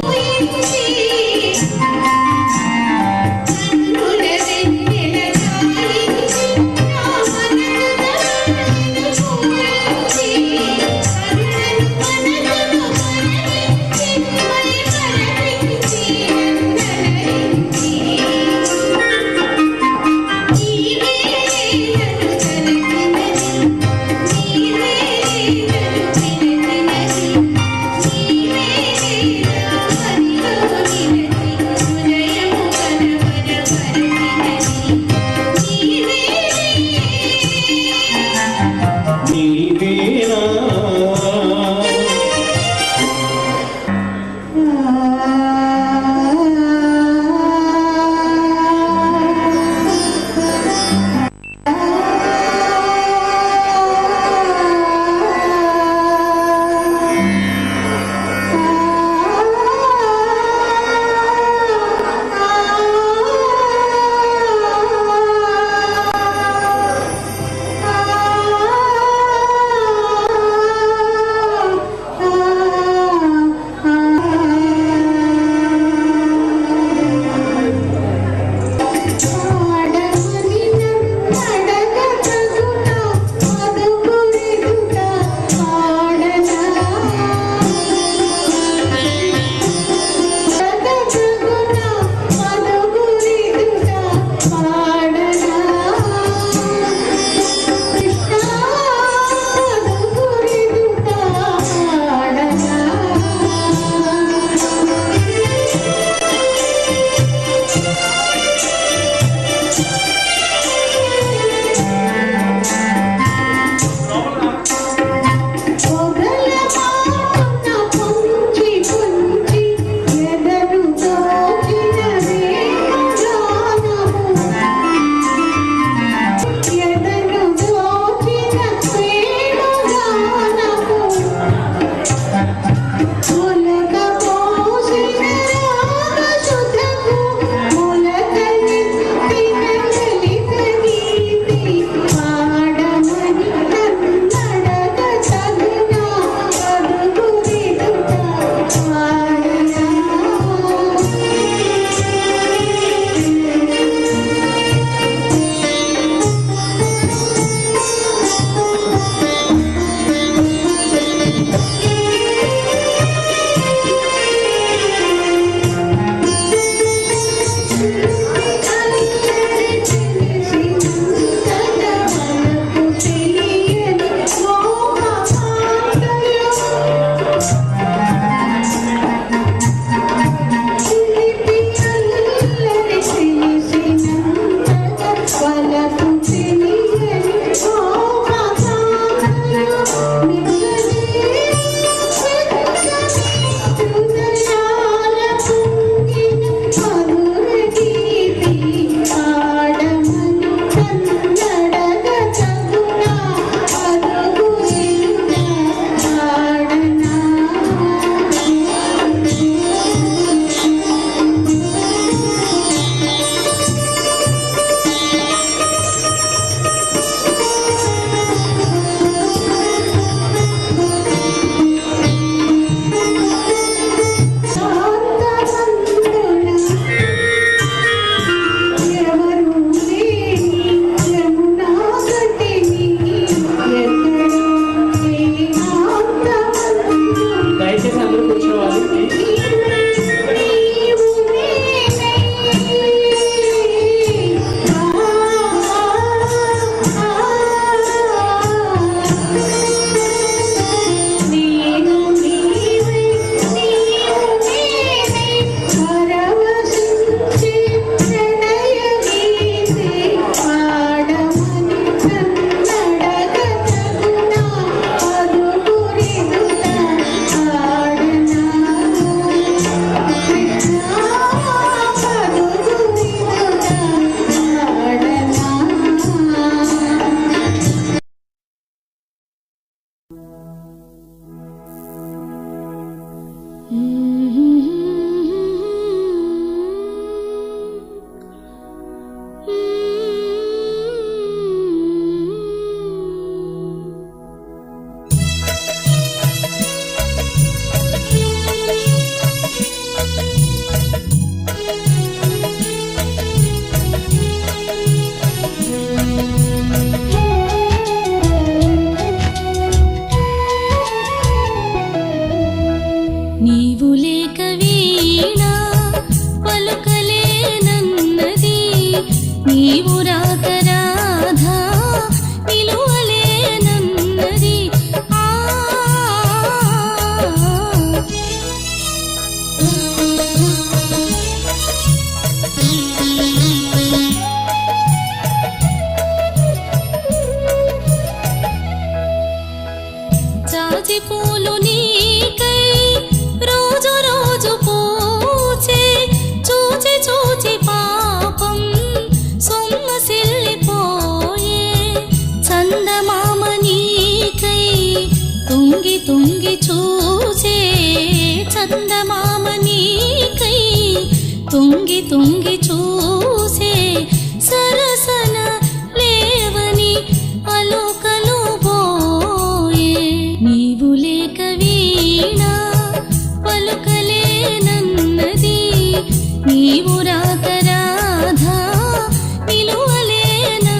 Boy లేక వీణ పలుకలేనన్నది నీవు రాక రాధా నిలువలేనన్నది జాజి పూలు నీకై రోజు రోజు పూచే చూచి చూచి పాపం సొమ్మసిల్లిపోయే చందమామ నీకై తుంగి తుంగి చూచే చందమామ నీకై తుంగి తుంగి చూసే సరసన లేవని అలోకలు పోయే నీవు లేక వీణ పలుకలేనన్నది నీవు రాక రాధా నిలువలేనన్నది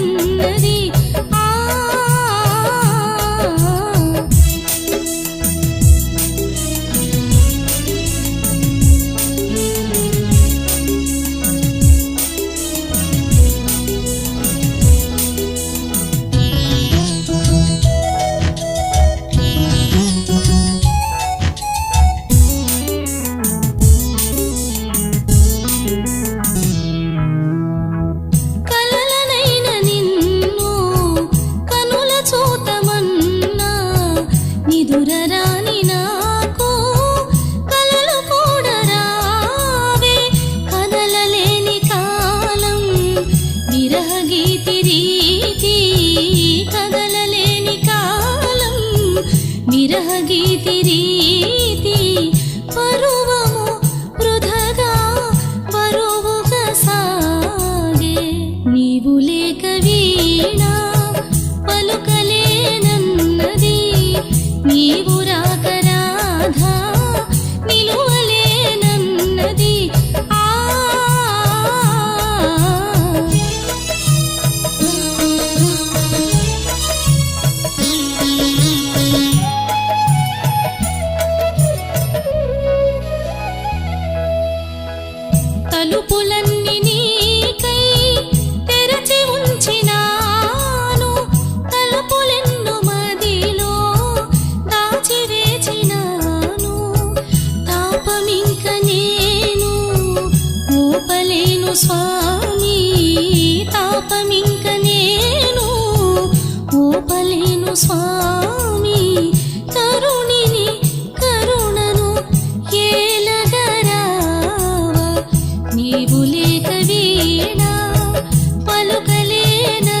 కలలనైన నిన్ను కనుల చూతమన్నా నిదురరాని నాకు కలలు కూడా రావే కదలలేని కాలం విరహగీతి రీతి కదలలేని కాలం విరహగీతి రీతి పరువము వృధగా బరువుగా సాగే నీవు లేక వీణ పలుకలేనన్నది నీవు రాక రాధా నిలువలేనన్నది తలుపులన్నీ నీకై తెరచి ఉంచినాను తలుపులెన్ను మదిలో దాచి వేచినాను తాపమింక నేను ఓపలేను స్వామి తాపమింక నేను ఓపలేను స్వామి తరుణిని కరుణను ఏలగరావా నీవు లేక వీణ పలుకలేనన్నది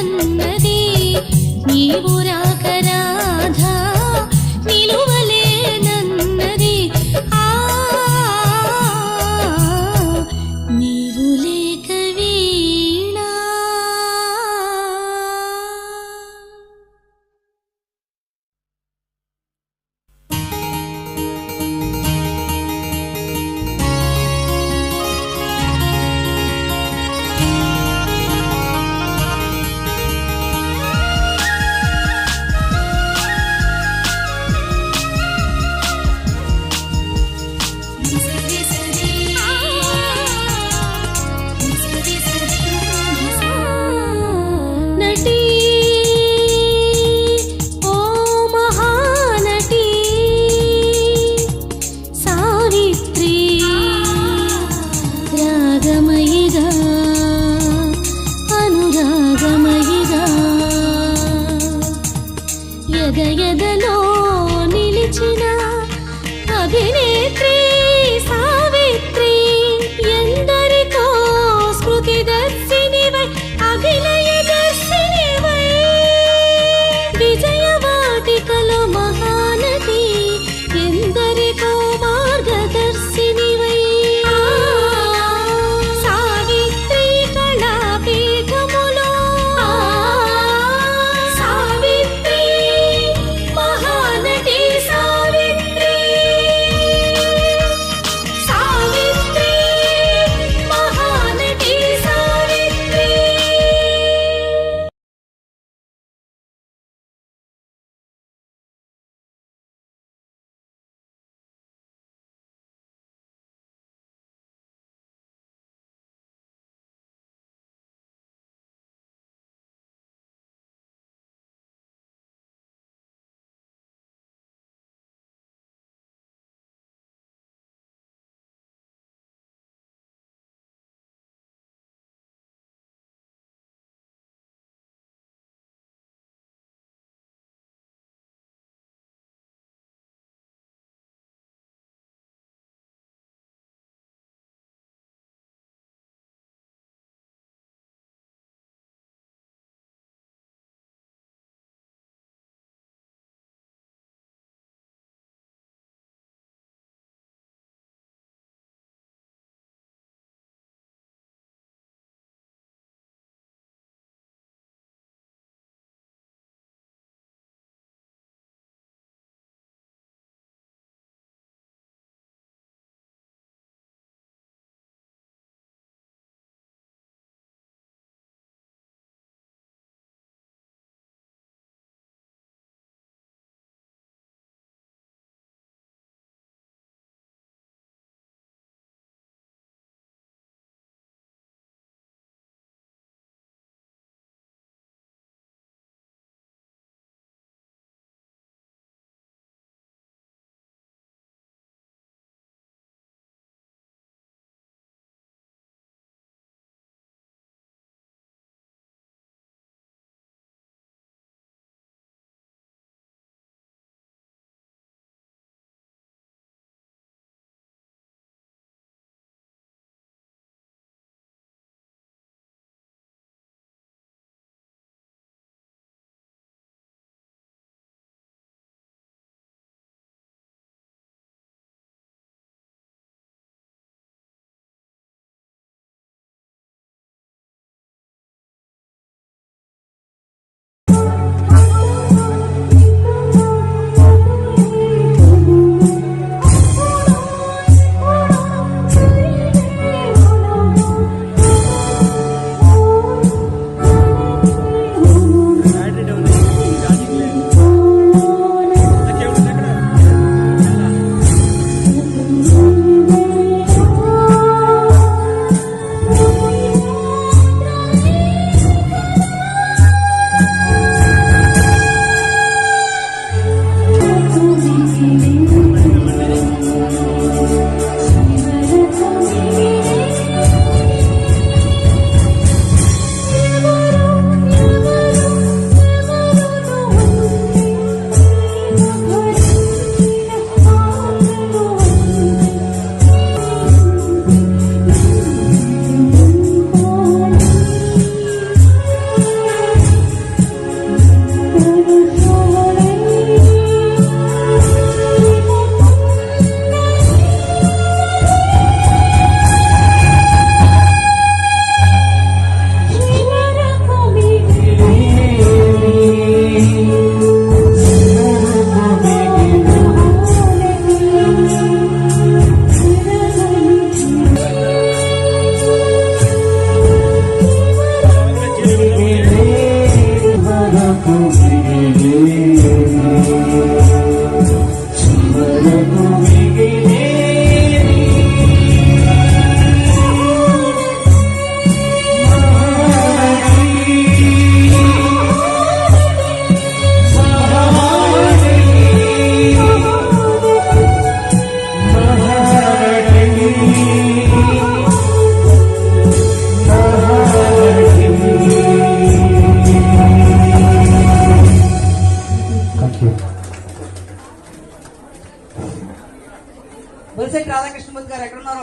నీవు రాక రాధా నిలువలేనన్నది నీవు లేక వీణ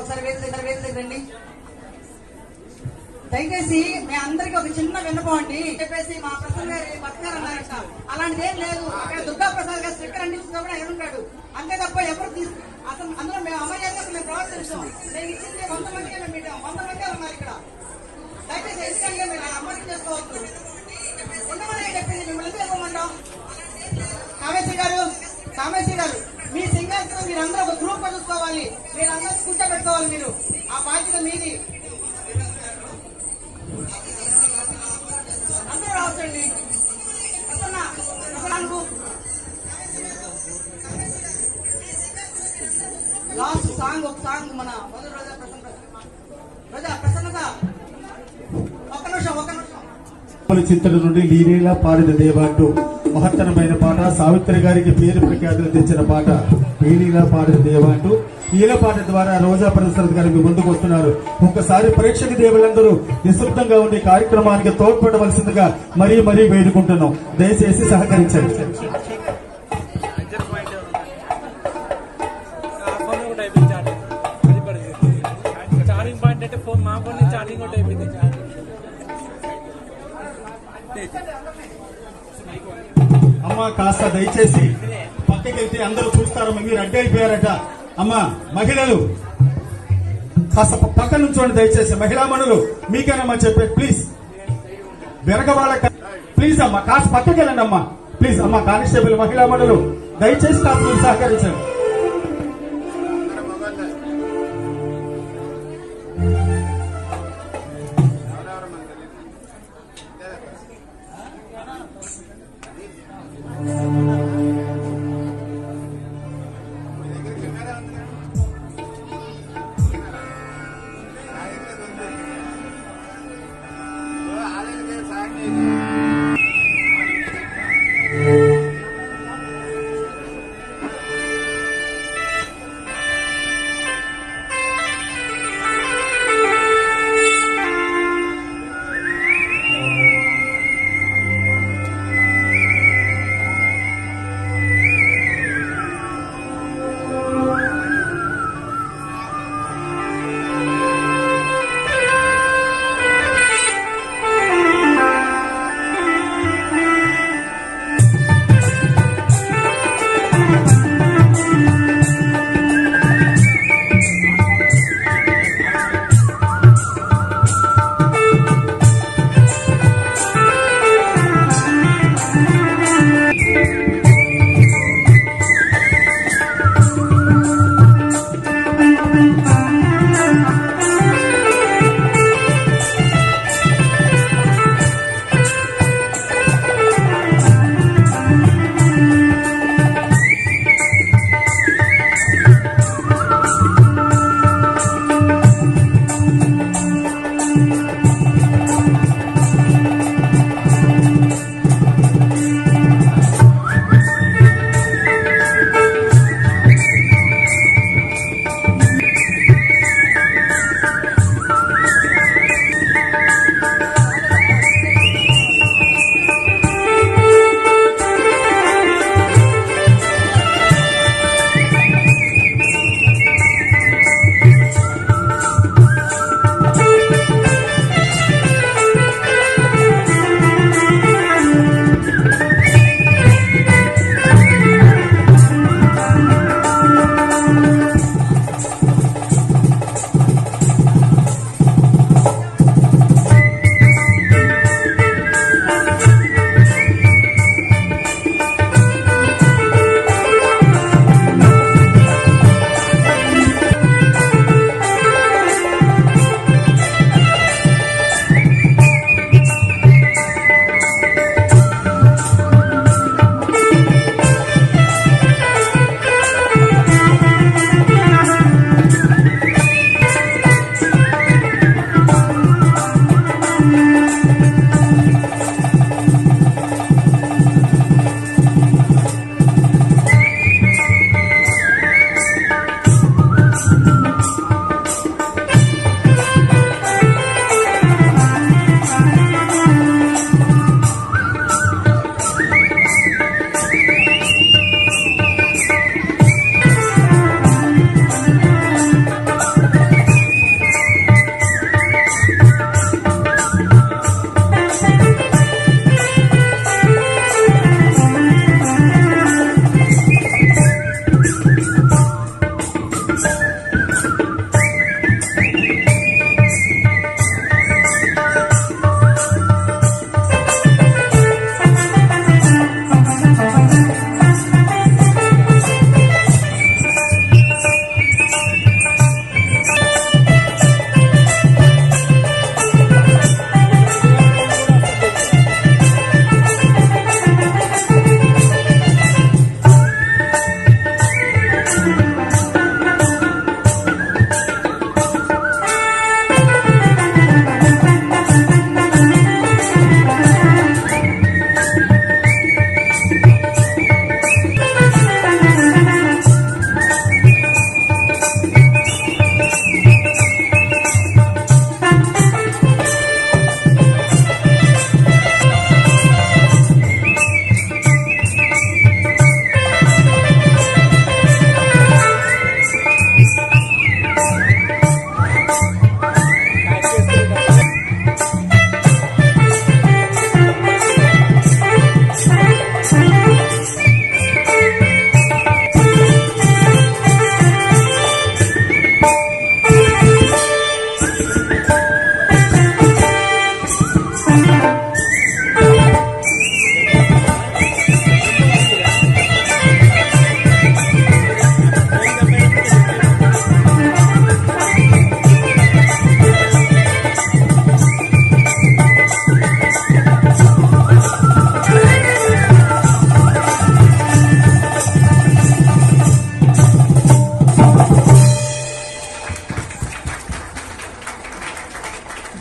ఒకసారి వేదిక దగ్గర రండి. దయచేసి మీ అందరికి ఒక చిన్న విన్నపం అండి. చెప్పేసి మా ప్రసాద్ గారి బతకారు అన్నారట. అలాంటిది ఏం లేదు. అక్కడ దుర్గా ప్రసాద్ గారు స్టిక్కర్ అంటించిన కూడా ఎదురుంటాడు అంతే తప్ప ఎవరు అసలు అందులో మేము అమర్యాదగా మేము ప్రవర్తిస్తాం. నేను ఇచ్చింది 100 మందికే మేము పెట్టాం. 100 మందే ఉన్నారు ఇక్కడ. దయచేసి ఎందుకంటే మీరు అమర్యం చేసుకోవచ్చు. ఉండమని చెప్పింది మిమ్మల్ని ఎందుకు ఇవ్వమంటాం. కామేశ్వరి గారు మీ సింగర్స్ మీరందరూ ఒక గ్రూప్ గా చూసుకోవాలి. మీరందరూ కూర్చోబెట్టుకోవాలి. మీరు ఆ బాధ్యత మీది. అందరూ రావచ్చండి. లాస్ట్ సాంగ్ ఒక సాంగ్ మన మొదటి రోజా ప్రసన్నత ఒక్క నిమిషం చింతల నుండి లీలీలా పాడిన దేవ అంటూ మహత్తరమైన పాట, సావిత్రి గారికి పేరు ప్రఖ్యాతులు తెచ్చిన పాట లీలీలా పాడిన దేవ అంటూ ఈల పాట ద్వారా రోజా ప్రసాద్ గారికి ముందుకు వస్తున్నారు. ఒక్కసారి ప్రేక్షక దేవులందరూ నిశ్శబ్దంగా ఉండే కార్యక్రమానికి తోడ్పడవలసిందిగా మరీ వేడుకుంటున్నాం. దయచేసి సహకరించండి. చార్జింగ్ పాయింట్ అంటే ఫోన్ మా ఫోన్ చార్జింగ్ ఒకటి అయిపోయింది. అమ్మ కాస్త దయచేసి పక్కకి వెళ్తే అందరూ చూస్తారమ్మా. మీరు అడ్డు అయిపోయారట. అమ్మా మహిళలు కాస్త పక్క నుంచోండి దయచేసి. మహిళా మనులు మీకేనమ్మా చెప్పే ప్లీజ్. వెనకవాళ్ళ ప్లీజ్ అమ్మా కాస్త పక్కకి వెళ్ళండి అమ్మా ప్లీజ్. అమ్మా కానిస్టేబుల్ మహిళా మనులు దయచేసి కాస్త మీరు సహకరించండి.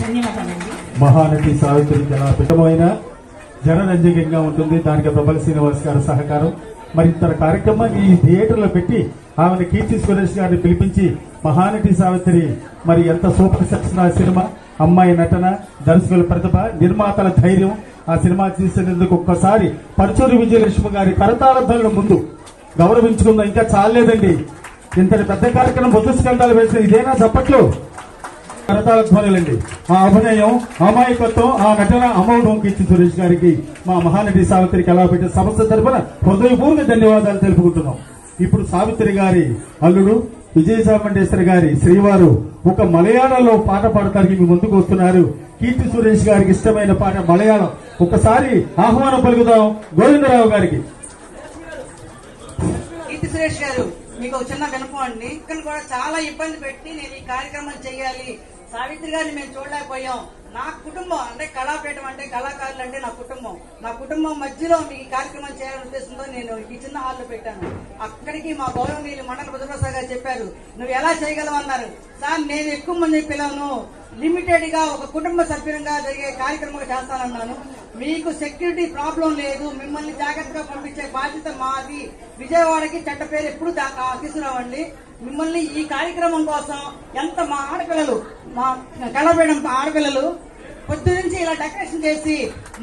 ధన్యవాదాలండి. మహానటి సావిత్రికి ఎలా పిఠమైన జనరంజకంగా ఉంటుంది. దానికి ప్రబల శ్రీనివాస్ గారి సహకారం. మరి ఇతర కార్యక్రమాన్ని ఈ థియేటర్లో పెట్టి ఆమెను కీర్తి సురేష్ గారిని పిలిపించి మహానటి సావిత్రి మరి ఎంత సూపర్ సక్సెస్ ఆ సినిమా, అమ్మాయి నటన, దర్శకుల ప్రతిభ, నిర్మాతల ధైర్యం, ఆ సినిమా తీసేందుకు ఒక్కసారి పరుచూరి విజయలక్ష్మి గారి కరతాళ ధ్వనుల ముందు గౌరవించుకుందాం. ఇంకా చాలేదండి, ఇంతటి పెద్ద కార్యక్రమం బొద్దుస్కంధాలు వేసిన ఇదేనా చప్పట్లు? కరతాళ ధ్వనులండి. ఆ అభినయం, అమాయకత్వం, ఆ నటన అమోఘం కీర్తి సురేష్ గారికి మా మహానటి సావిత్రికి ఎలా పెట్టే సంస్థ తరఫున హృదయపూర్వక ధన్యవాదాలు తెలుపుకుంటున్నాం. ఇప్పుడు సావిత్రి గారి అల్లుడు విజయసామండేశ్వరి గారి శ్రీవారు ఒక మలయాళంలో పాట పాడటానికి మీ ముందుకు వస్తున్నారు. కీర్తి సురేష్ గారికి ఇష్టమైన పాట మలయాళం. ఒకసారి ఆహ్వానం పలుకుదాం గోవిందరావు గారికి. కీర్తి సురేష్ గారు, మీకు ఒక చిన్న వినపం అండి. ఇక్కడ కూడా చాలా ఇబ్బంది పెట్టి నేను ఈ కార్యక్రమం చేయాలి, సావిత్రి గారిని మేము చూడలేకపోయాం. నా కుటుంబం అంటే కళాపీఠం అంటే కళాకారులు అంటే నా కుటుంబం మధ్యలో మీకు ఈ కార్యక్రమం చేయాలనే ఉద్దేశంతో నేను ఈ చిన్న హాల్లో పెట్టాను. అక్కడికి మా గౌరవనీయులు మండల బుద్ధప్రసాద్ గారు చెప్పారు, నువ్వు ఎలా చేయగలవు అన్నారు. సార్ నేను ఎక్కువ మంది పిల్లలను లిమిటెడ్ గా ఒక కుటుంబ సభ్యులుగా జరిగే కార్యక్రమం చేస్తానన్నాను. మీకు సెక్యూరిటీ ప్రాబ్లం లేదు, మిమ్మల్ని జాగ్రత్తగా పంపించే బాధ్యత మాది. విజయవాడకి చెడ్డ పేరు ఎప్పుడు తీసుకురావండి. మిమ్మల్ని ఈ కార్యక్రమం కోసం ఎంత మా ఆడపిల్లలు, మా కళాపీఠం ఆడపిల్లలు పొద్దు నుంచి ఇలా డెకరేషన్ చేసి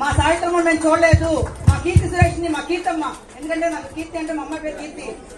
మా సావిత్రమ్మ నేను చూడలేదు, మా కీర్తి సురేష్ ని, మా కీర్తమ్మ, ఎందుకంటే నాకు కీర్తి అంటే మా అమ్మాయి పేరు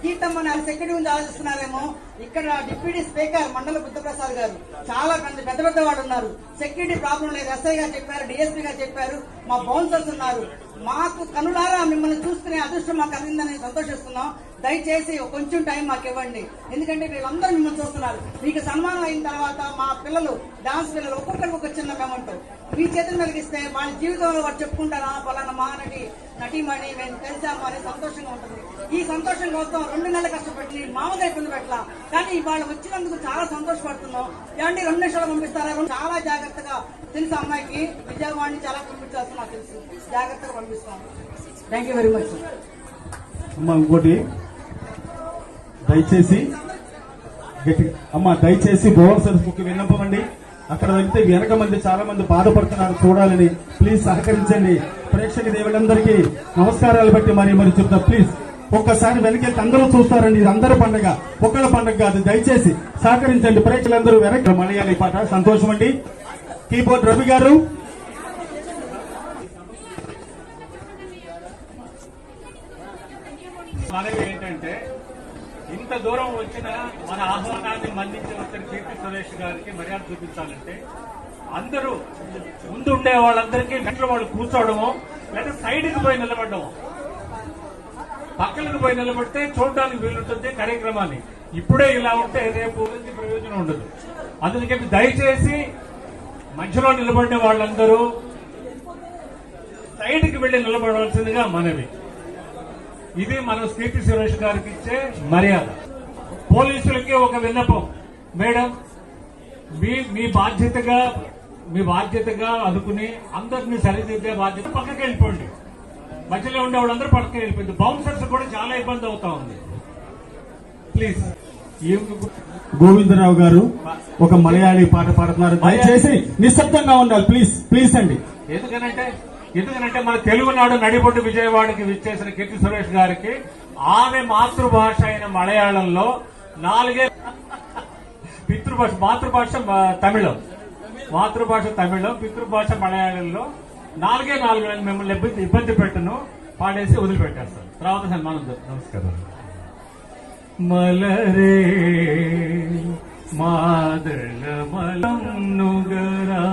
కీర్తమ్మ నాకు సెక్యూరిటీ గురించి ఆలోచిస్తున్నారేమో. ఇక్కడ డిప్యూటీ స్పీకర్ మండల బుద్ధప్రసాద్ గారు చాలా పెద్ద వాళ్ళు ఉన్నారు, సెక్యూరిటీ ప్రాబ్లం లేదు. ఎస్ఐ గారు చెప్పారు, డిఎస్పీ గారు చెప్పారు, మా బౌన్సర్స్ ఉన్నారు. మాకు కనులారా మిమ్మల్ని చూసుకునే అదృష్టం మాకు అందిందని సంతోషిస్తున్నాం. దయచేసి కొంచెం టైం మాకు ఇవ్వండి, ఎందుకంటే వీళ్ళందరూ మిమ్మల్ని చూస్తున్నారు. మీకు సన్మానం అయిన తర్వాత మా పిల్లలు, డాన్స్ పిల్లలు ఒక్కొక్కరికి ఒక చిన్న మెమంటో మీ చేతులు కలిగిస్తే వాళ్ళ జీవితంలో వారు చెప్పుకుంటారా పలానా మహానటి నటీమణి మేము కలిసాము అనే సంతోషంగా ఉంటుంది. ఈ సంతోషం కోసం 2 నెలలు కష్టపడి మామూలుగా ఇబ్బంది పెట్టలా, కానీ వాళ్ళు వచ్చినందుకు చాలా సంతోషపడుతున్నాం. ఏమంటే 2 నిమిషాలు పంపిస్తారా? చాలా జాగ్రత్తగా తెలుసు అమ్మాయికి విజయవాడ నుంచి ఎలా పంపించాల్సి నాకు తెలుసు, జాగ్రత్తగా పంపిస్తాం. Thank you very much. అమ్మా ఇంకోటి దయచేసి దయచేసి బౌన్సర్స్ కు విన్నపం అండి. అక్కడ వెళ్తే వెనక మంది చాలా మంది బాధపడుతున్నారు, చూడాలని ప్లీజ్ సహకరించండి. ప్రేక్షక దేవులందరికీ నమస్కారాలు బట్టి మరి చెప్తా. ప్లీజ్ ఒక్కసారి వెనకెళ్తే అందరూ చూస్తారండి. ఇది అందరూ పండుగ, ఒక్కళ్ళ పండుగ కాదు. దయచేసి సహకరించండి ప్రేక్షకులందరూ. వెనక మలయాళీ పాట సంతోషం అండి. కీబోర్డ్ రవి గారు. మనవి ఏంటంటే, ఇంత దూరం వచ్చిన మన ఆహ్వానాన్ని మన్నించి వచ్చిన కీర్తి సురేష్ గారికి మర్యాద చూపించాలంటే అందరూ ముందు ఉండే వాళ్ళందరికీ గంటలు వాళ్ళు కూర్చోవడము, లేదా సైడ్కి పోయి నిలబడము. పక్కలకు పోయి నిలబడితే చూడడానికి వీలుంటుంది కార్యక్రమాన్ని. ఇప్పుడే ఇలా ఉంటే రేపు ప్రయోజనం ఉండదు. అందుకని దయచేసి మధ్యలో నిలబడిన వాళ్ళందరూ సైడ్కి వెళ్లి నిలబడవలసిందిగా మనవి. ఇది మనం కీర్తి సురేష్ గారికి ఇచ్చే మర్యాద. పోలీసులకి ఒక విన్నపం, మేడం మీ బాధ్యతగా అనుకుని అందరినీ సరిదిద్దే బాధ్యత. పక్కకి వెళ్ళిపోండి, మధ్యలో ఉండే వాళ్ళందరూ పక్కకి వెళ్ళిపోయింది. బౌన్సర్స్ కూడా చాలా ఇబ్బంది అవుతా ఉంది. ప్లీజ్. గోవిందరావు గారు ఒక మలయాళీ పాట పాడుతున్నారు, దయచేసి నిశ్శబ్దంగా ఉండాలి. ప్లీజ్ అండి. ఎందుకనంటే మన తెలుగునాడు నడిబొడ్డు విజయవాడకి విచ్చేసిన కీర్తి సురేష్ గారికి ఆమె మాతృభాష అయిన మలయాళంలో 4 మాతృభాష తమిళం, పితృభాష మలయాళంలో 4 మిమ్మల్ని ఇబ్బంది పెట్టను పాడేసి వదిలిపెట్టేస్తాను. తర్వాత సన్మానం. నమస్కారం. మలరే మాదల మలం నుగరా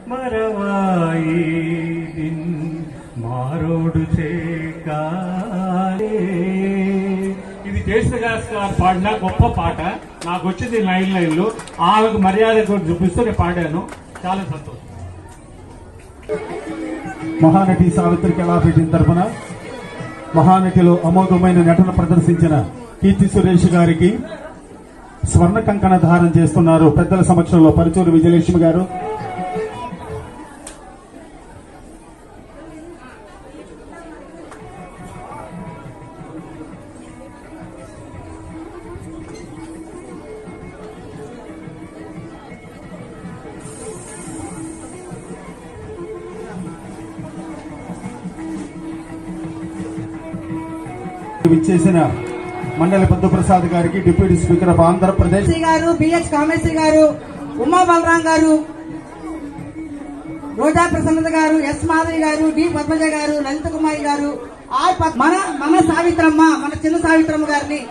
మరవాయి మారోడు చేకాలే. ఇది జయసుదాస్ గారు పాడిన గొప్ప పాట. నాకు వచ్చింది లైన్లు. ఆమెకు మర్యాద చూపిస్తూ నేను పాడాను. చాలా సంతోషం. మహానటి సావిత్రి కళాపీఠం తరఫున మహానటిలో అమోఘమైన నటన ప్రదర్శించిన కీర్తి సురేష్ గారికి స్వర్ణ కంకణ ధారణ చేస్తున్నారు పెద్దల సమక్షంలో పరుచూరి విజయలక్ష్మి గారు. విచ్చేసిన మండలి బుద్ధప్రసాద్ గారికి, డిప్యూటీ స్పీకర్ ఆఫ్ ఆంధ్రప్రదేశ్ గారు, బిహెచ్ కామేశ్వరి గారు, ఉమా బలరాం గారు, రోజా ప్రసన్నత గారు, ఎస్ మాధవి గారు, డి పద్మజ గారు, లలిత కుమారి గారు, మన సావిత్రమ్మ, మన చిన్న సావిత్రమ్మ గారిని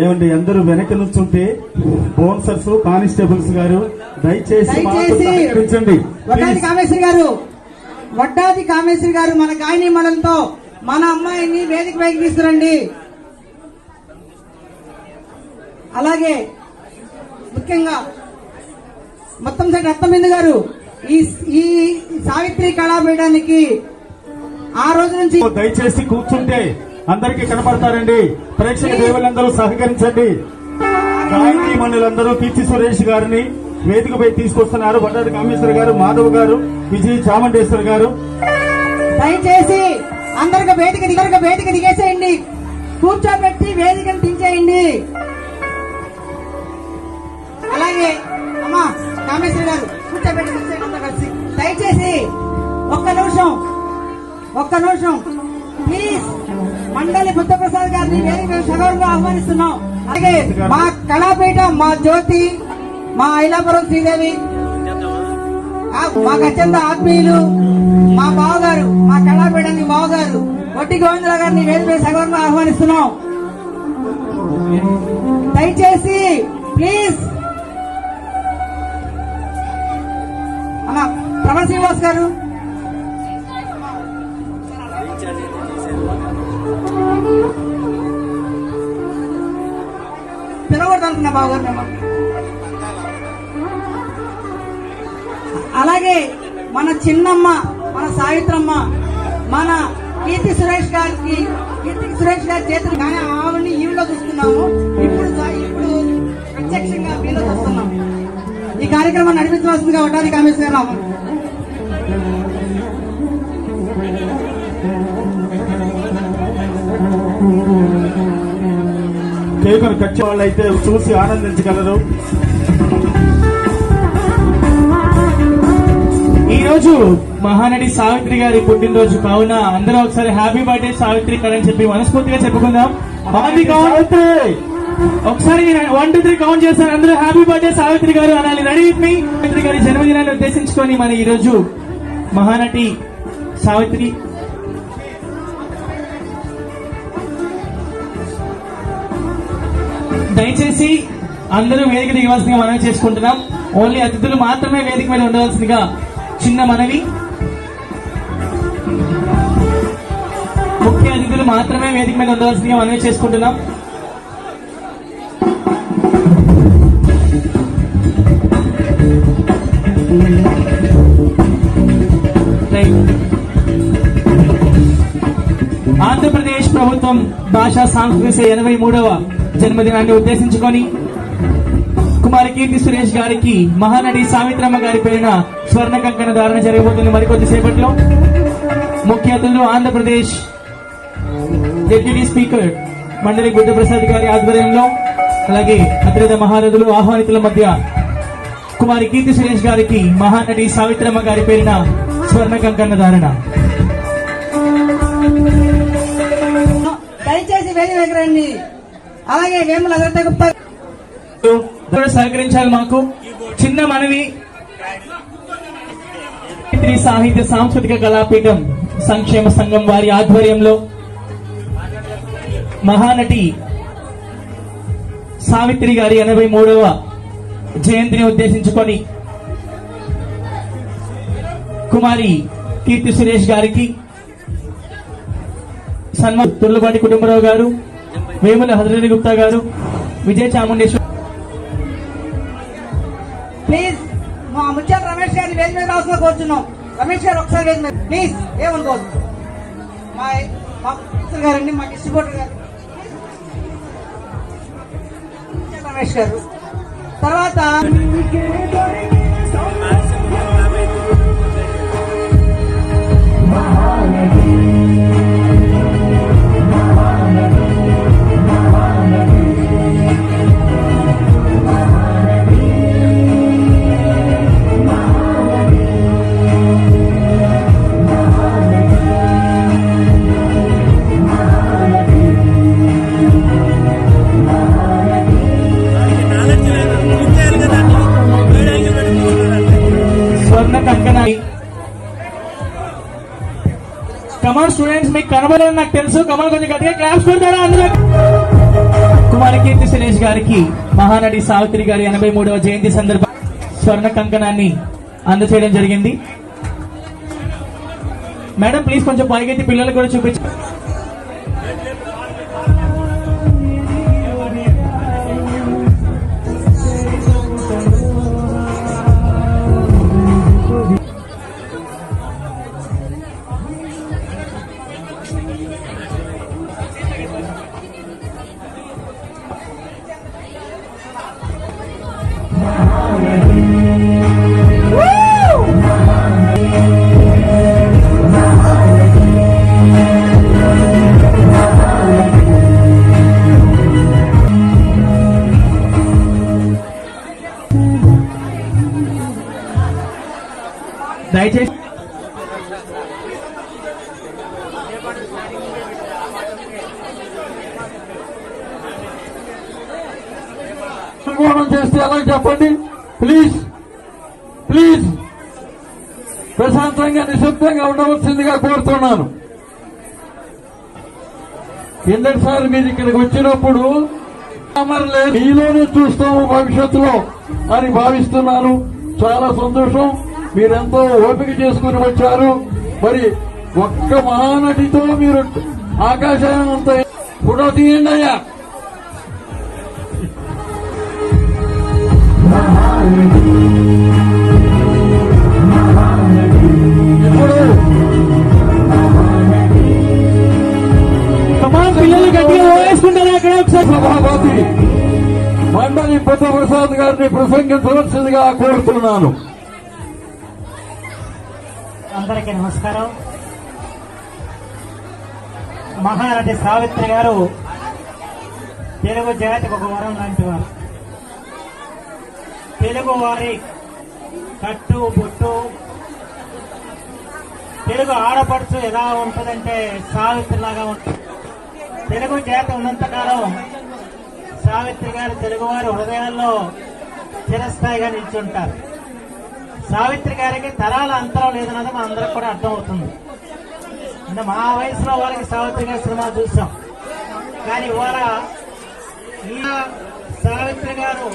ఏమండి అందరూ వెనక నుంచుంటే బౌన్సర్స్, కానిస్టేబుల్స్ గారు దయచేసి సహకరించండి. వడ్డాది కామేశ్వరి గారు మన గాయని మండలంతో మన అమ్మాయిని వేదిక పైకి తీసుకురండి. అలాగే ముఖ్యంగా మొత్తం సెట్ రత్నబిందు గారు ఈ సావిత్రి కళాపీఠానికి ఆ రోజు నుంచి దయచేసి కూర్చుంటే అందరికీ కనపడతారండి. ప్రేక్షక దేవులందరూ సహకరించండి. గాయత్రి మండలందరూ కీర్తి సురేష్ గారిని వేదికపై తీసుకొస్తున్నారు. వడ్డాది కామేశ్వర గారు, మాధవ్ గారు, విజయ చాముండేశ్వర్ గారు. దయచేసి అందరికి వేదిక దిగేసేయండి, కూర్చోబెట్టి వేదికను దించేయండి. అలాగే అమ్మా కామేశ్వర గారు కూర్చోబెట్టి అందరూ కలిసి దయచేసి ఒక్క నిమిషం ప్లీజ్. మండలి బుద్ధప్రసాద్ గారిని వేదిక సగౌరవంగా ఆహ్వానిస్తున్నాం. అలాగే మా కళాపీఠం, మా జ్యోతి, మా ఐలాపురం శ్రీదేవి, మాకు అత్యంత ఆత్మీయులు, మా బావగారు, మా కళాపీఠానికి బావగారు వడ్డీ గోవిందరావు గారిని వేదిక సగౌరవంగా ఆహ్వానిస్తున్నాం. దయచేసి ప్లీజ్. అమ్మా ప్రవణ శ్రీనివాస్ గారు, పిలవడుతున్నా బావగారు మేము. అలాగే మన చిన్నమ్మ, మన సావిత్రమ్మ, మన కీర్తి సురేష్ గారి చేతులు కానీ ఆవిడని ఈవిలో చూస్తున్నాము. ఇప్పుడు ప్రత్యక్షంగా వీళ్ళు చూస్తున్నాం. ఈ కార్యక్రమాన్ని నడిపించవలసిందిగా వడ్డాది కామేశ్వర గారు. కేకును కచ్చే వాళ్ళైతే చూసి ఆనందించగలరు. ఈ రోజు మహానటి సావిత్రి గారి పుట్టినరోజు కావున అందరూ ఒకసారి హ్యాపీ బర్త్డే సావిత్రి గారు అని చెప్పి మనస్ఫూర్తిగా చెప్పుకుందాం. ఒకసారి 1 2 3 కౌంట్ చేస్తారు. అందరూ హ్యాపీ బర్త్డే సావిత్రి గారు అనాలి. Ready with me. సావిత్రి గారి జన్మదినాన్ని ఉద్దేశించుకొని మన ఈ రోజు మహానటి సావిత్రి దయచేసి అందరూ వేదిక దిగవలసిందిగా మనవి చేసుకుంటున్నాం. ఓన్లీ అతిథులు మాత్రమే వేదిక మీద ఉండవలసిందిగా చిన్న మనవి. ముఖ్య అతిథులు మాత్రమే వేదిక మీద ఉండవలసిందిగా మనవి చేసుకుంటున్నాం. ఆంధ్రప్రదేశ్ ప్రభుత్వం భాషా సాంస్కృతిక 83వ జన్మదినాన్ని ఉద్దేశించుకొని కుమారి కీర్తి సురేష్ గారికి మహానటి సావిత్రమ్మ గారి పేరున స్వర్ణ కంకణ ధారణ జరగబోతుంది మరికొద్ది సేపట్లో. ముఖ్య అతిథులు ఆంధ్రప్రదేశ్ డిప్యూటీ స్పీకర్ మండలి బుద్ధప్రసాద్ గారి ఆధ్వర్యంలో, అలాగే అతిరథ మహారథులు ఆహ్వానితుల మధ్య కుమారి కీర్తి సురేష్ గారికి మహానటి సావిత్రమ్మ గారి పేరున స్వర్ణ కంకణ ధారణ. దయచేసి వేదిక రండి. అలాగే వేముల అజంతా గుప్తా సహకరించాలి. మాకు చిన్న మనవి. సాహిత్య సాంస్కృతిక కళాపీఠం సంక్షేమ సంఘం వారి ఆధ్వర్యంలో మహానటి సావిత్రి గారి 83వ జయంతిని ఉద్దేశించుకొని కుమారి కీర్తి సురేష్ గారికి సన్మాన్ తుర్లపాటి కుటుంబరావు గారు, వేముల హజరని గుప్తా గారు, విజయ చాముండేశ్వర్. ప్లీజ్ మా ముత్యాల రమేష్ గారిని వేదిక మీద రావాల్సిన కోరుచున్నాం. రమేష్ గారు ఒకసారి వేదిక మీద ప్లీజ్. ఏమనుకోవద్దు. మా గారండి, మా డిస్ట్రిబ్యూటర్ గారు రమేష్ గారు. తర్వాత కమల్ స్టూడెంట్స్ మీకు కనబడలేదు నాకు తెలుసు. కమల్ కొంచెం గట్టిగా క్లాప్స్ కొడతారా అందులో. కుమారి కీర్తి సురేష్ గారికి మహానటి సావిత్రి గారి 83వ జయంతి సందర్భంగా స్వర్ణ కంకణాన్ని అందచేయడం జరిగింది. మేడం ప్లీజ్ కొంచెం పైకెత్తి పిల్లలకు కూడా చూపించండి. దయచేసి చేస్తే ఎలా చెప్పండి ప్లీజ్ ప్లీజ్. ప్రశాంతంగా నిశ్శబ్దంగా ఉండవలసిందిగా కోరుతున్నాను. కిందటిసారి మీరు ఇక్కడికి వచ్చినప్పుడు మీలోనే చూస్తాము భవిష్యత్తులో అని భావిస్తున్నాను. చాలా సంతోషం. మీరెంతో ఓపిక చేసుకుని వచ్చారు. మరి ఒక్క మహానటితో మీరు ఆకాశాన్ని అంత ఫోటో తీయండి అయ్యా. ఇప్పుడు పిల్లలు గట్టిగా వేసుకుంటారు అక్కడ ఒకసారి. సభాపతి మండలి బుద్ధప్రసాద్ గారిని ప్రసంగించవలసిందిగా కోరుతున్నాను. అందరికీ నమస్కారం. మహానటి సావిత్రి గారు తెలుగు జాతికి ఒక వరం లాంటి వారు. తెలుగు వారి కట్టు బొట్టు తెలుగు ఆడపడుచు ఎలా ఉంటుందంటే సావిత్రిలాగా ఉంటుంది. తెలుగు జాతి ఉన్నంతకాలం సావిత్రి గారు తెలుగువారి హృదయాల్లో చిరస్థాయిగా నిల్చుంటారు. సావిత్రి గారికి తరాల అంతరం లేదన్నది మన అందరికి కూడా అర్థమవుతుంది. అంటే మా వయసులో వాళ్ళకి సావిత్రి గారి సినిమా చూసాం. కానీ ఇవాళ ఈ సావిత్రి గారు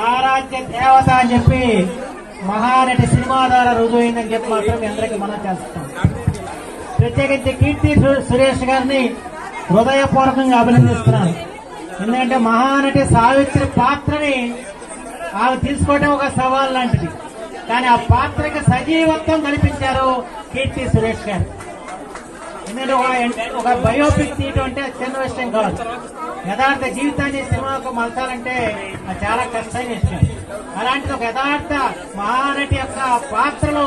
ఆరాధ్య దేవత అని చెప్పి మహానటి సినిమా ద్వారా రుజువైందని చెప్పి మాత్రం మీ అందరికీ మనం చేస్తాం. ప్రత్యేకించి కీర్తి సురేష్ గారిని హృదయపూర్వకంగా అభినందిస్తున్నాను. ఎందుకంటే మహానటి సావిత్రి పాత్రని ఆమె తీసుకోవడం ఒక సవాల్ లాంటిది. కానీ ఆ పాత్రకి సజీవత్వం కల్పించారు కీర్తి సురేష్ గారు. ఎందుకంటే ఒక బయోపిక్ తీయటం అంటే చిన్న విషయం కాదు. యథార్థ జీవితాన్ని సినిమాకు మలచాలంటే అది చాలా కష్టమైన విషయం. అలాంటిది ఒక యథార్థ మహానటి యొక్క పాత్రలో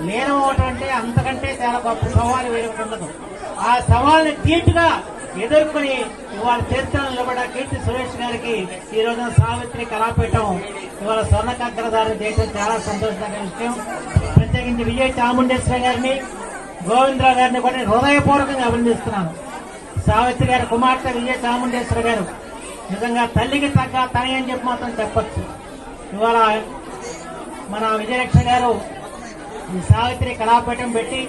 లీనమవటం అంటే అంతకంటే చాలా గొప్ప సవాలు వేరొకటి ఉండదు. ఆ సవాల్ని ధీటుగా ఎదుర్కొని ఇవాళ చరిత్రలో నిలబడ్డ కీర్తి సురేష్ గారికి ఈ రోజున సావిత్రి కళాపీఠం ఇవాళ స్వర్ణ కంకణధారణ చేయడం చాలా సంతోషకరమైన విషయం. ప్రత్యేకించి విజయ చాముండేశ్వర గారిని గోవిందరావు గారిని కూడా హృదయపూర్వకంగా అభినందిస్తున్నాను. సావిత్రి గారి కుమార్తె విజయ చాముండేశ్వర గారు నిజంగా తల్లికి తగ్గ తనని అని చెప్పి మాత్రం చెప్పచ్చు. ఇవాళ మన విజయలక్ష్మి గారు ఈ సావిత్రి కళాపీఠం పెట్టి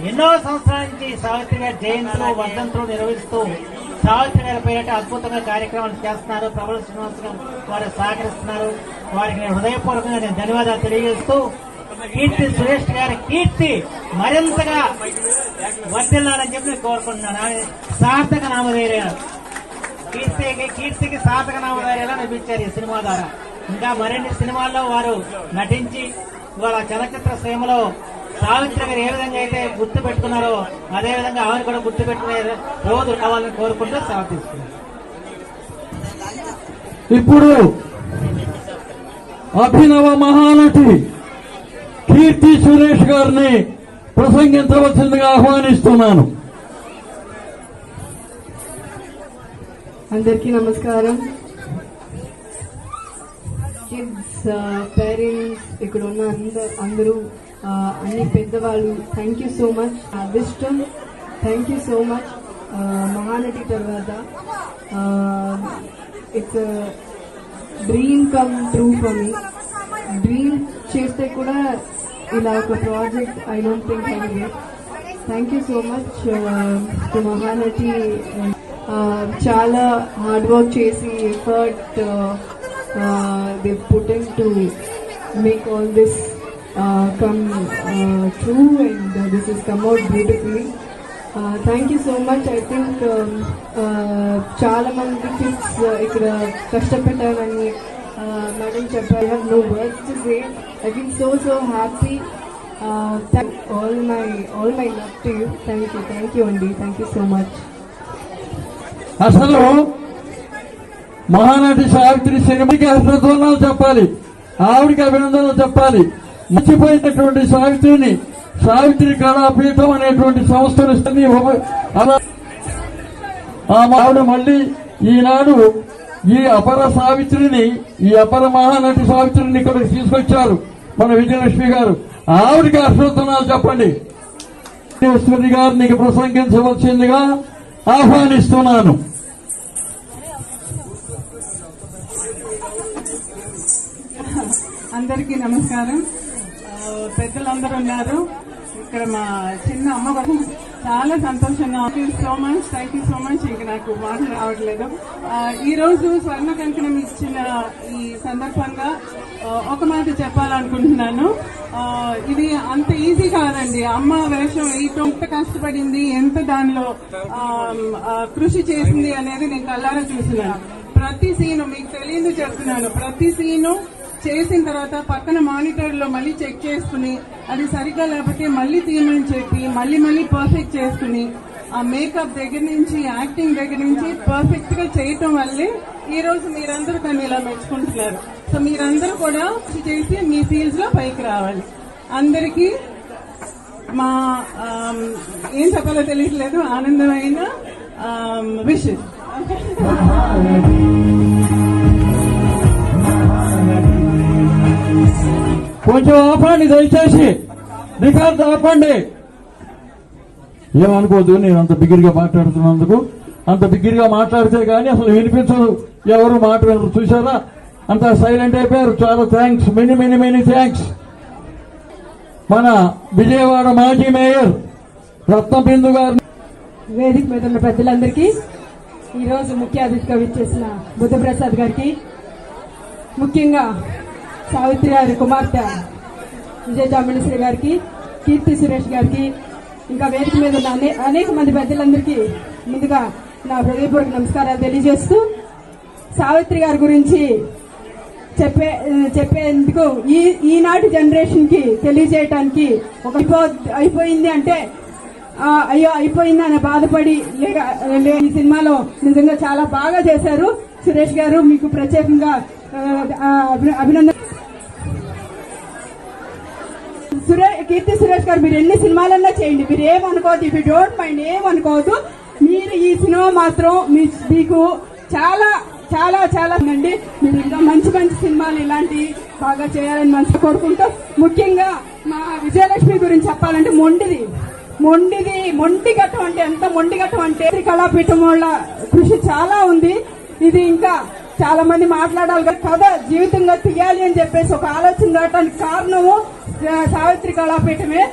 ఎన్నో సంవత్సరాల నుంచి సావిత్రి గారి జయంతులు వర్ధంతులు నిర్వహిస్తూ సావిత్రి గారి పేరిట అద్భుతంగా కార్యక్రమాలు చేస్తున్నారు. ప్రబల శ్రీనివాస్ గారు వారు సహకరిస్తున్నారు. వారికి నేను హృదయపూర్వకంగా నేను ధన్యవాదాలు తెలియజేస్తూ కీర్తి సురేష్ గారి కీర్తి మరింతగా వర్ధిల్లాలని చెప్పి నేను కోరుకుంటున్నాను. సార్థక నామధేయ కీర్తికి సార్థక నామధేయాలని అనిపించారు ఈ సినిమా ద్వారా. ఇంకా మరిన్ని సినిమాల్లో వారు నటించి ఇవాళ చలచిత్ర సీమలో సావిత్రి గారు ఏ విధంగా అయితే గుర్తు పెట్టుకున్నారో అదేవిధంగా ఆమెను కూడా గుర్తు పెట్టుకునే రోజు కావాలని కోరుకుంటూ సెలవు తీసుకున్నారు. ఇప్పుడు అభినవ మహానటి కీర్తి సురేష్ గారిని ప్రసంగించవలసిందిగా ఆహ్వానిస్తున్నాను. అందరికీ నమస్కారం. కిడ్స్, పేరెంట్స్, ఇక్కడ ఉన్న అందరూ అన్ని పెద్దవాళ్ళు, థ్యాంక్ యూ సో మచ్. అదృష్టం, thank you so much. Mahanati తర్వాత it's dream come true for me. Dream చేస్తే కూడా ఇలా ఒక project I don't think I will get. Thank you so much to Mahanati. చాలా హార్డ్ వర్క్ చేసి effort they put in to make all this come true, and this has come out beautifully. Thank you so much. I think చాలా మంది kids ఇక్కడ కష్టపడ్డారని madam చెప్పారు. I have no words to say. I feel so happy. All my love to you. Thank you Andy. Thank you so much. అసలు మహానటి సావిత్రి సినిమాకి అభినందనలు చెప్పాలి, ఆవిడికి అభినందనలు చెప్పాలి. మర్చిపోయినటువంటి సావిత్రి కళాపీఠం అనేటువంటి సంస్థను అలా ఆవిడ మళ్ళీ ఈనాడు ఈ అపర మహానటి సావిత్రిని ఇక్కడికి తీసుకొచ్చారు మన విజయలక్ష్మి గారు. ఆవిడికి అభినందనలు చెప్పండి. ఈశ్వరి గారిని ప్రసంగించవలసిందిగా ఆహ్వానిస్తున్నాను. అందరికీ నమస్కారం. పెద్దలందరూ ఉన్నారు ఇక్కడ. మా చిన్న అమ్మ కూడా చాలా సంతోషంగా. Thank you so much. ఇంక నాకు మాటలు రావట్లేదు. ఈ రోజు స్వర్ణ కంకణం ఇచ్చిన ఈ సందర్భంగా ఒక మాట చెప్పాలనుకుంటున్నాను. ఇది అంత ఈజీ కాదండి. అమ్మ వేషం వేయటం ఎంత కష్టపడింది, ఎంత దానిలో కృషి చేసింది అనేది నేను కళ్ళారా చూస్తున్నాను. ప్రతి సీను మీకు తెలియదు చెప్తున్నాను. ప్రతి సీను చేసిన తర్వాత పక్కన మానిటర్ లో మళ్ళీ చెక్ చేసుకుని అది సరిగ్గా లేకపోతే మళ్ళీ తీయమని చెప్పి మళ్ళీ పర్ఫెక్ట్ చేసుకుని ఆ మేకప్ దగ్గర నుంచి యాక్టింగ్ దగ్గర నుంచి పర్ఫెక్ట్ గా చేయటం వల్లే ఈ రోజు మీరందరూ తను ఇలా మెచ్చుకుంటున్నారు. సో మీరందరూ కూడా చేసి మీ ఫీల్డ్స్ లో పైకి రావాలి. అందరికీ మా ఏం చెప్పాలో తెలియట్లేదు, ఆనందమైన విషెస్. కొంచెం ఆపండి దయచేసి, రికార్డు ఆపండి. ఏమనుకోదు నేను అంత బిగిరిగా మాట్లాడుతున్నందుకు. అంత బిగిరిగా మాట్లాడితే గానీ అసలు వినిపించదు, ఎవరు మాట వినరు. చూసారా, అంత సైలెంట్ అయిపోయారు. చాలా థ్యాంక్స్, మెనీ థ్యాంక్స్. మన విజయవాడ మాజీ మేయర్ రత్నబిందు గారు, వేదిక మీద ఉన్న పెద్దలందరికీ, ఈరోజు ముఖ్య అతిథిగా విచ్చేసిన బుద్ధప్రసాద్ గారికి, ముఖ్యంగా సావిత్రి గారి కుమార్తె విజయజామణిశ్రీ గారికి, కీర్తి సురేష్ గారికి, ఇంకా వేదిక మీద ఉన్న అనేక మంది పెద్దలందరికీ ముందుగా నా హృదయపూర్వక నమస్కారాలు తెలియజేస్తూ, సావిత్రి గారి గురించి చెప్పేందుకు ఈనాటి జనరేషన్ కి తెలియజేయటానికి ఒక అయిపోయింది అంటే అయ్యో అయిపోయింది అని బాధపడి ఈ సినిమాలో నిజంగా చాలా బాగా చేశారు సురేష్ గారు. మీకు ప్రత్యేకంగా అభినందన. కీర్తి సురేష్ గారు, మీరు ఎన్ని సినిమాలన్నా చేయండి, మీరు ఏమనుకోవద్దు. ఇఫ్ యూ డోంట్ మైండ్ ఏమనుకోవద్దు. మీరు ఈ సినిమా మాత్రం మీకు చాలా చాలా చాలా అండి. మీరు ఇంకా మంచి సినిమాలు ఇలాంటి బాగా చేయాలని మనసు కోరుకుంటూ, ముఖ్యంగా మా విజయలక్ష్మి గురించి చెప్పాలంటే మొండిగట్టం అంటే ఎంత మొండిగట్టం అంటే కళాపీఠం వాళ్ళ కృషి చాలా ఉంది. ఇది ఇంకా చాలా మంది మాట్లాడాలి కథ జీవితంగా తీయాలి అని చెప్పేసి ఒక ఆలోచన రావడానికి కారణము సావిత్రి కళాపీఠమే.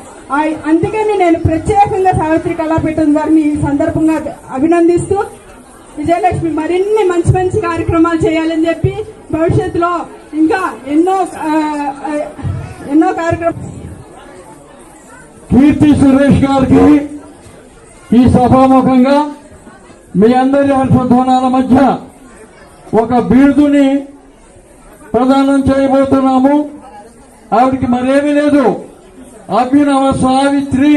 అందుకని నేను ప్రత్యేకంగా సావిత్రి కళాపీఠం గారిని ఈ సందర్భంగా అభినందిస్తూ, విజయలక్ష్మి మరిన్ని మంచి కార్యక్రమాలు చేయాలని చెప్పి భవిష్యత్తులో ఇంకా ఎన్నో కార్యక్రమాలు. కీర్తి సురేష్ గారికి ఈ సభాముఖంగా మీ అందరి హర్షధ్వానాల మధ్య ఒక బిరుదుని ప్రదానం చేయబోతున్నాము. ఆవిడికి మరేమీ లేదు, అభినవ సావిత్రి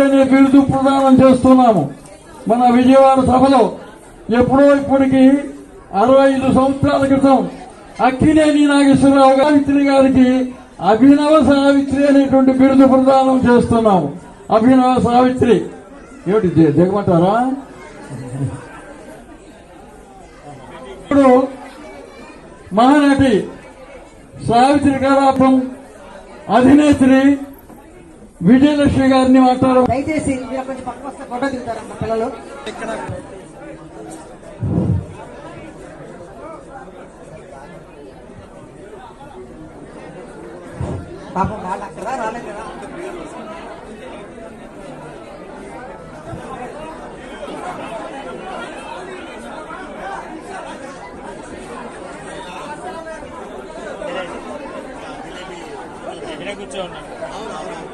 అనే బిరుదు ప్రదానం చేస్తున్నాము. మన విజయవాడ సభలో ఎప్పుడో ఇప్పటికి 65 సంవత్సరాల క్రితం అక్కినేని నాగేశ్వరరావు సావిత్రి గారికి అభినవ సావిత్రి అనేటువంటి బిరుదు ప్రదానం చేస్తున్నాము. అభినవ సావిత్రి ఏమిటి దిగమంటారా? ఇప్పుడు మహానటి సావిత్రి కళాపం అధినేత్రి విజయలక్ష్మి గారిని మాట్లాడారు. దయచేసి మీరు కొంచెం పక్కన వస్తే ఫోటో దిగుతారమ్మా పిల్లలు. పాపం వాళ్ళు అక్కడ రాలేదు కదా. కూర్చో ఉన్నాను.